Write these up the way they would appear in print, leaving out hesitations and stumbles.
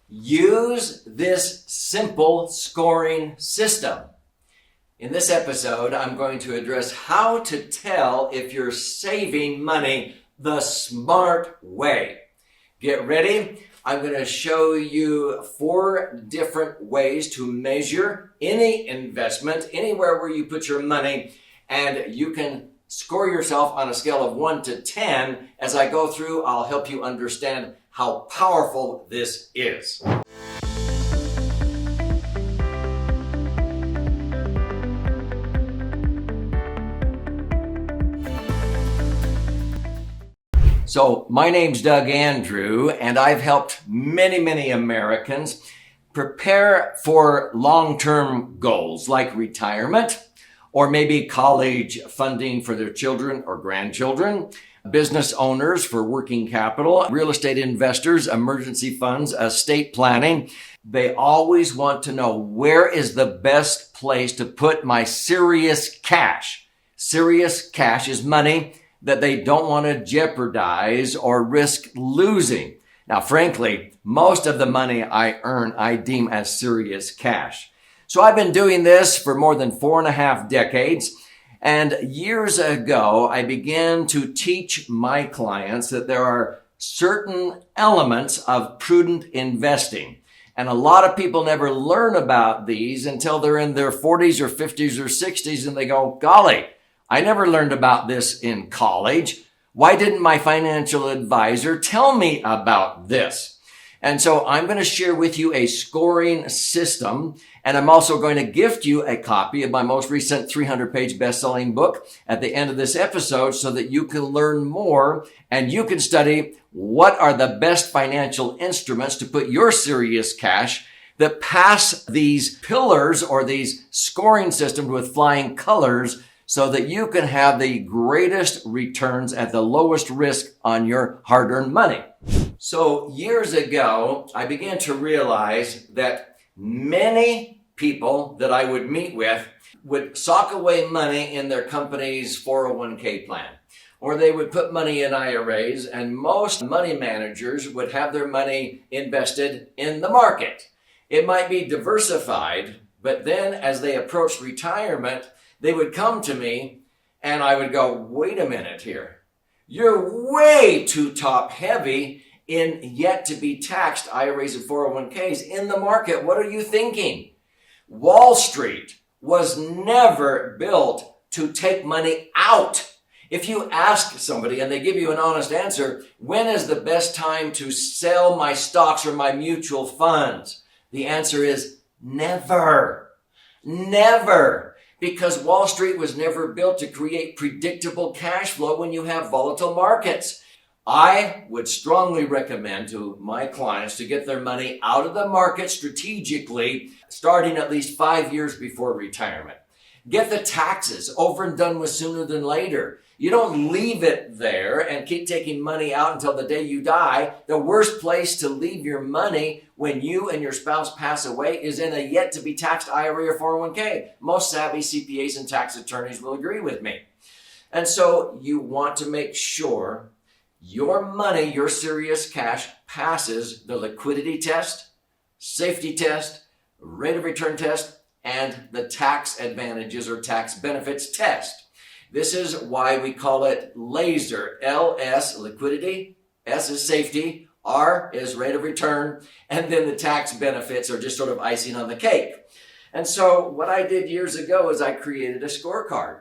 Use this simple scoring system. In this episode, I'm going to address how to tell if you're saving money the smart way. Get ready. I'm going to show you 4 different ways to measure any investment, anywhere where you put your money, and you can score yourself on a scale of 1 to 10. As I go through, I'll help you understand how powerful this is. So my name's Doug Andrew, and I've helped many Americans prepare for long-term goals like retirement, or maybe college funding for their children or grandchildren, business owners for working capital, real estate investors, emergency funds, estate planning. They always want to know, where is the best place to put my serious cash? Serious cash is money that they don't want to jeopardize or risk losing. Now, frankly, most of the money I earn, I deem as serious cash. So I've been doing this for more than 4.5 decades. And years ago, I began to teach my clients that there are certain elements of prudent investing. And a lot of people never learn about these until they're in their 40s or 50s or 60s, and they go, golly, I never learned about this in college. Why didn't my financial advisor tell me about this? And so I'm going to share with you a scoring system, and I'm also going to gift you a copy of my most recent 300-page best-selling book at the end of this episode so that you can learn more and you can study what are the best financial instruments to put your serious cash that pass these pillars or these scoring systems with flying colors, so that you can have the greatest returns at the lowest risk on your hard-earned money. So years ago, I began to realize that many people that I would meet with would sock away money in their company's 401k plan, or they would put money in IRAs, and most money managers would have their money invested in the market. It might be diversified, but then as they approached retirement, they would come to me and I would go, wait a minute here. You're way too top heavy in yet to be taxed IRAs and 401ks in the market. What are you thinking? Wall Street was never built to take money out. If you ask somebody and they give you an honest answer, when is the best time to sell my stocks or my mutual funds? The answer is never. Never. Because Wall Street was never built to create predictable cash flow when you have volatile markets. I would strongly recommend to my clients to get their money out of the market strategically, starting at least 5 years before retirement. Get the taxes over and done with sooner than later. You don't leave it there and keep taking money out until the day you die. The worst place to leave your money when you and your spouse pass away is in a yet to be taxed IRA or 401k. Most savvy CPAs and tax attorneys will agree with me. And so you want to make sure your money, your serious cash, passes the liquidity test, safety test, rate of return test, and the tax advantages or tax benefits test. This is why we call it LASER. LS, liquidity, S is safety, R is rate of return, and then the tax benefits are just sort of icing on the cake. And so what I did years ago is I created a scorecard.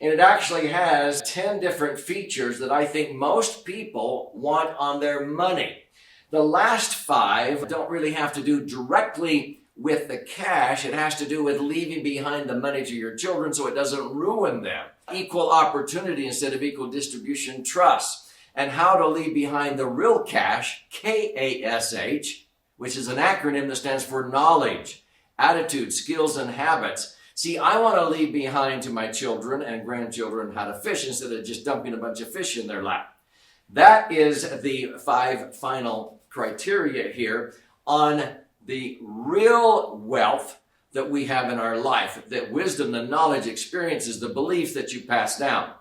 And it actually has 10 different features that I think most people want on their money. The last 5 don't really have to do directly with the cash. It has to do with leaving behind the money to your children so it doesn't ruin them. Equal opportunity instead of equal distribution trust, and how to leave behind the real cash, KASH, which is an acronym that stands for knowledge, attitude, skills, and habits. See, I want to leave behind to my children and grandchildren how to fish instead of just dumping a bunch of fish in their lap. That is the 5 final criteria here on the real wealth that we have in our life, that wisdom, the knowledge, experiences, the beliefs that you pass down.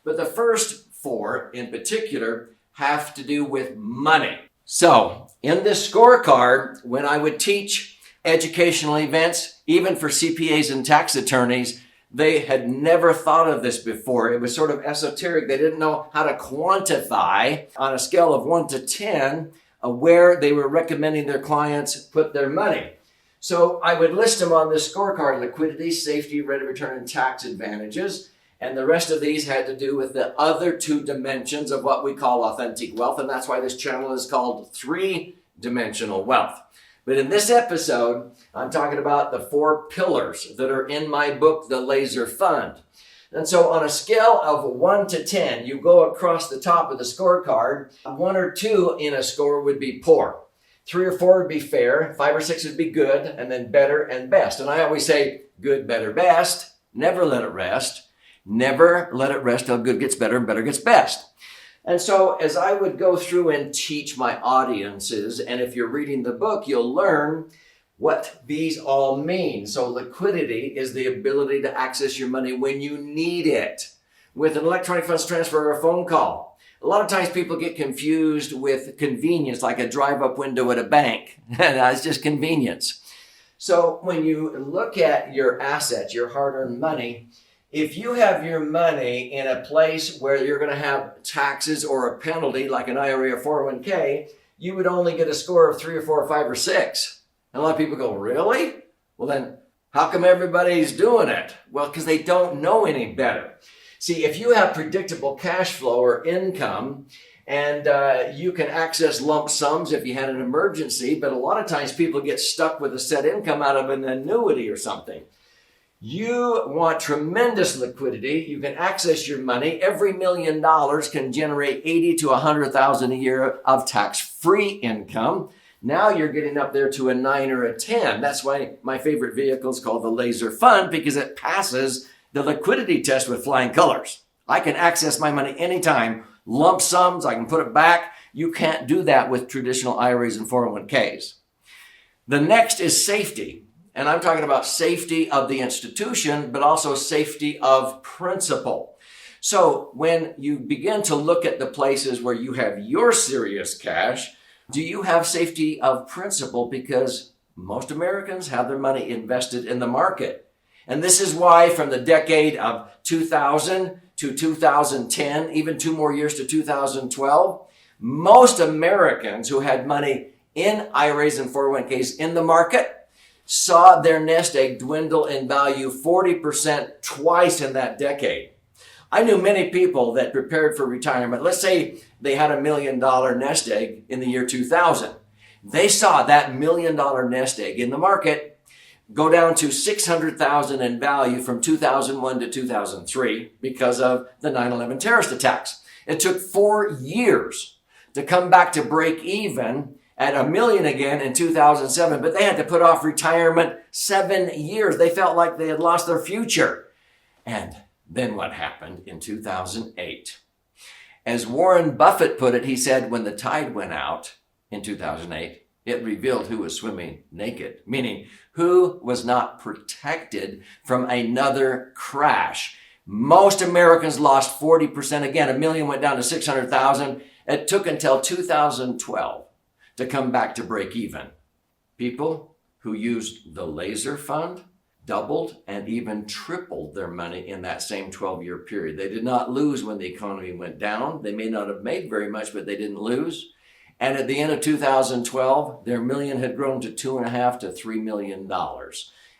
But the first 4 in particular have to do with money. So In this scorecard, when I would teach educational events, even for CPAs and tax attorneys, they had never thought of this before. It was sort of esoteric. They didn't know how to quantify on a scale of 1 to 10 where they were recommending their clients put their money. So I would list them on this scorecard: liquidity, safety, rate of return, and tax advantages. And the rest of these had to do with the other two dimensions of what we call authentic wealth. And that's why this channel is called Three-Dimensional Wealth. But in this episode, I'm talking about the 4 pillars that are in my book, The Laser Fund. And so on a scale of 1 to 10, you go across the top of the scorecard. 1 or 2 in a score would be poor. 3 or 4 would be fair. 5 or 6 would be good, and then better and best. And I always say good, better, best. Never let it rest. Never let it rest till good gets better and better gets best. And so as I would go through and teach my audiences, and if you're reading the book, you'll learn what these all mean. So liquidity is the ability to access your money when you need it with an electronic funds transfer or a phone call. A lot of times people get confused with convenience, like a drive-up window at a bank. That's just convenience. So when you look at your assets, your hard-earned money, if you have your money in a place where you're going to have taxes or a penalty, like an IRA or 401k, you would only get a score of 3 or 4 or 5 or 6. And a lot of people go, really? Well, then how come everybody's doing it? Well, because they don't know any better. See, if you have predictable cash flow or income, and you can access lump sums if you had an emergency, but a lot of times people get stuck with a set income out of an annuity or something. You want tremendous liquidity. You can access your money. Every $1 million can generate $80,000 to $100,000 a year of tax-free income. Now you're getting up there to a 9 or a 10. That's why my favorite vehicle is called the Laser Fund, because it passes the liquidity test with flying colors. I can access my money anytime. Lump sums, I can put it back. You can't do that with traditional IRAs and 401ks. The next is safety. And I'm talking about safety of the institution, but also safety of principal. So when you begin to look at the places where you have your serious cash, do you have safety of principal? Because most Americans have their money invested in the market. And this is why from the decade of 2000 to 2010, even 2 more years to 2012, most Americans who had money in IRAs and 401ks in the market saw their nest egg dwindle in value 40% twice in that decade. I knew many people that prepared for retirement. Let's say they had $1 million nest egg in the year 2000. They saw that $1 million nest egg in the market go down to $600,000 in value from 2001 to 2003 because of the 9/11 terrorist attacks. It took 4 years to come back to break even at $1 million again in 2007, but they had to put off retirement 7 years. They felt like they had lost their future. And then what happened in 2008? As Warren Buffett put it, he said, when the tide went out in 2008, it revealed who was swimming naked, meaning who was not protected from another crash. Most Americans lost 40%. Again, $1 million went down to 600,000. It took until 2012 to come back to break even. People who used the Laser Fund doubled and even tripled their money in that same 12-year period. They did not lose when the economy went down. They may not have made very much, but they didn't lose. And at the end of 2012, their million had grown to $2.5 to $3 million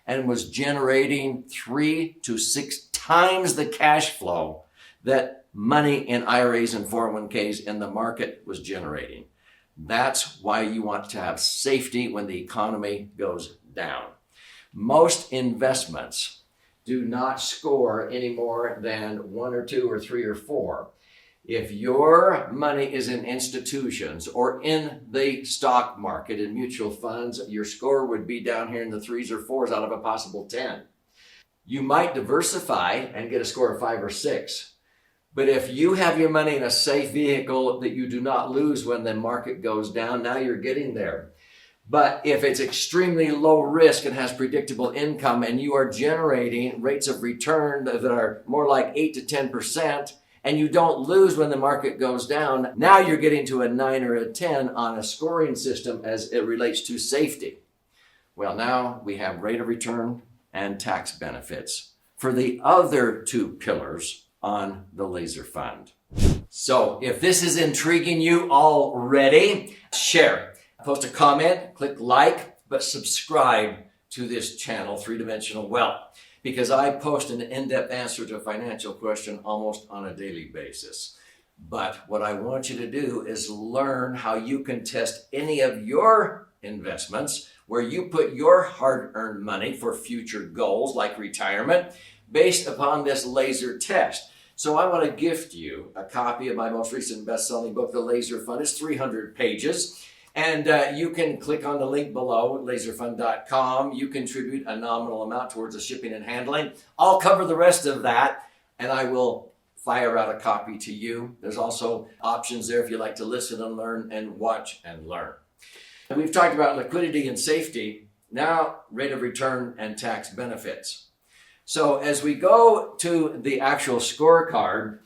and was generating 3 to 6 times the cash flow that money in IRAs and 401ks in the market was generating. That's why you want to have safety when the economy goes down. Most investments do not score any more than 1 or 2 or 3 or 4. If your money is in institutions or in the stock market in mutual funds, your score would be down here in the 3s or 4s out of a possible 10. You might diversify and get a score of 5 or 6. But if you have your money in a safe vehicle that you do not lose when the market goes down, now you're getting there. But if it's extremely low risk and has predictable income and you are generating rates of return that are more like 8 to 10%, and you don't lose when the market goes down, now you're getting to a 9 or a 10 on a scoring system as it relates to safety. Well, now we have rate of return and tax benefits for the other two pillars on the laser fund. So if this is intriguing you already, share, post a comment, click like, but subscribe to this channel, Three Dimensional Wealth, because I post an in-depth answer to a financial question almost on a daily basis. But what I want you to do is learn how you can test any of your investments where you put your hard-earned money for future goals like retirement based upon this laser test. So I want to gift you a copy of my most recent best-selling book, The Laser Fund. It's 300 pages. And you can click on the link below, laserfund.com. You contribute a nominal amount towards the shipping and handling. I'll cover the rest of that, and I will fire out a copy to you. There's also options there if you like to listen and learn and watch and learn. We've talked about liquidity and safety. Now, rate of return and tax benefits. So as we go to the actual scorecard,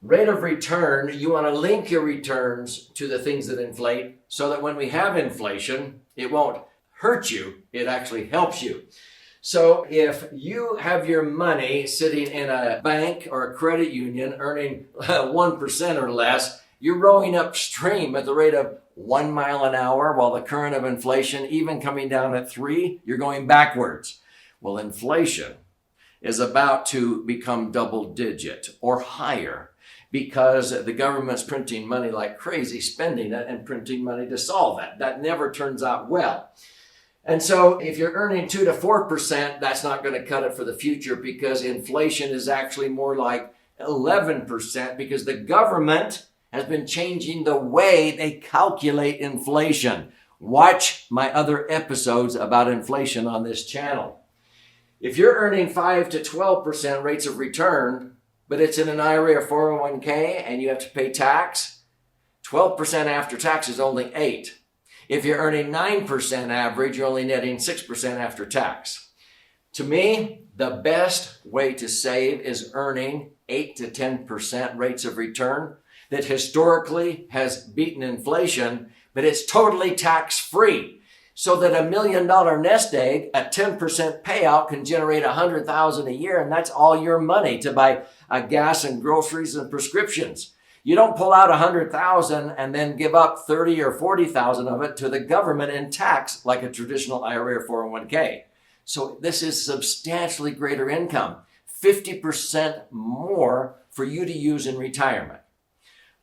rate of return, you want to link your returns to the things that inflate so that when we have inflation, it won't hurt you, it actually helps you. So if you have your money sitting in a bank or a credit union earning 1% or less, you're rowing upstream at the rate of 1 mile an hour while the current of inflation, even coming down at 3, you're going backwards. Well, inflation is about to become double digit or higher, because the government's printing money like crazy, spending it and printing money to solve that. That never turns out well. And so if you're earning 2 to 4%, that's not going to cut it for the future, because inflation is actually more like 11%, because the government has been changing the way they calculate inflation. Watch my other episodes about inflation on this channel. If you're earning 5 to 12% rates of return, but it's in an IRA or 401k and you have to pay tax, 12% after tax is only 8. If you're earning 9% average, you're only netting 6% after tax. To me, the best way to save is earning 8 to 10% rates of return that historically has beaten inflation, but it's totally tax-free. So that $1 million nest egg at 10% payout can generate $100,000 a year, and that's all your money to buy gas and groceries and prescriptions. You don't pull out $100,000 and then give up $30,000 or $40,000 of it to the government in tax like a traditional IRA or 401k. So this is substantially greater income, 50% more for you to use in retirement.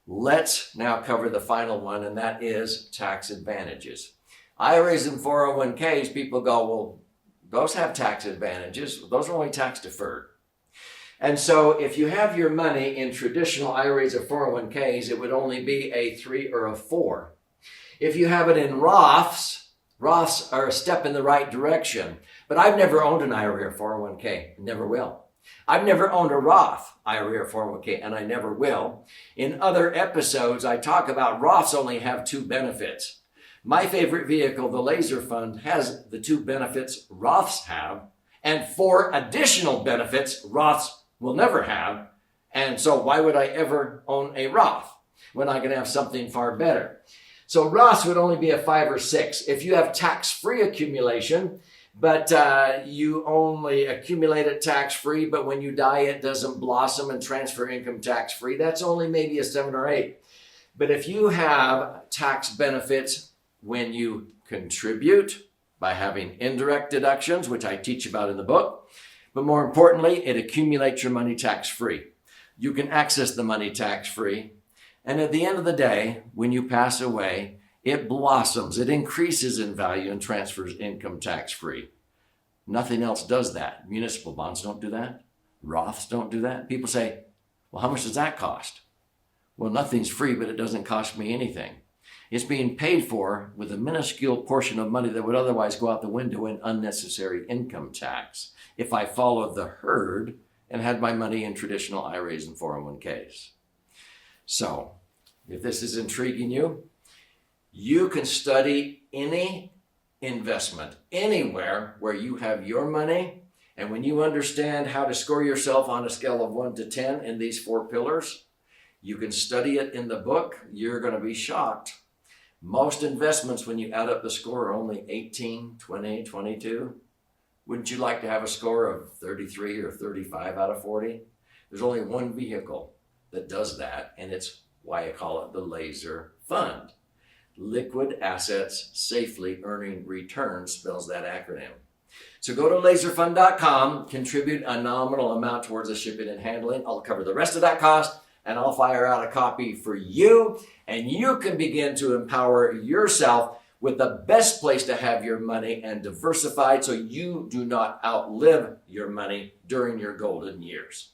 Let's now cover the final one, and that is tax advantages. IRAs and 401ks, people go, well, those have tax advantages. Those are only tax deferred. And so if you have your money in traditional IRAs or 401ks, it would only be a 3 or a 4. If you have it in Roths, Roths are a step in the right direction. But I've never owned an IRA or 401k, never will. I've never owned a Roth IRA or 401k, and I never will. In other episodes, I talk about Roths only have 2 benefits. My favorite vehicle, the Laser Fund, has the 2 benefits Roths have, and 4 additional benefits Roths will never have. And so why would I ever own a Roth when I can have something far better? So Roths would only be a 5 or 6. If you have tax-free accumulation, but you only accumulate it tax-free, but when you die, it doesn't blossom and transfer income tax-free, that's only maybe a 7 or 8. But if you have tax benefits when you contribute by having indirect deductions, which I teach about in the book, but more importantly, it accumulates your money tax-free. You can access the money tax-free. And at the end of the day, when you pass away, it blossoms, it increases in value and transfers income tax-free. Nothing else does that. Municipal bonds don't do that. Roths don't do that. People say, well, how much does that cost? Well, nothing's free, but it doesn't cost me anything. It's being paid for with a minuscule portion of money that would otherwise go out the window in unnecessary income tax if I followed the herd and had my money in traditional IRAs and 401ks. So, if this is intriguing you, you can study any investment anywhere where you have your money, and when you understand how to score yourself on a scale of 1 to 10 in these 4 pillars, You can study it in the book. You're going to be shocked. Most investments, when you add up the score, are only 18, 20, 22. Wouldn't you like to have a score of 33 or 35 out of 40? There's only one vehicle that does that, and it's why I call it the laser fund. Liquid assets safely earning returns spells that acronym. So go to laserfund.com, contribute a nominal amount towards the shipping and handling. I'll cover the rest of that cost, and I'll fire out a copy for you, and you can begin to empower yourself with the best place to have your money and diversified so you do not outlive your money during your golden years.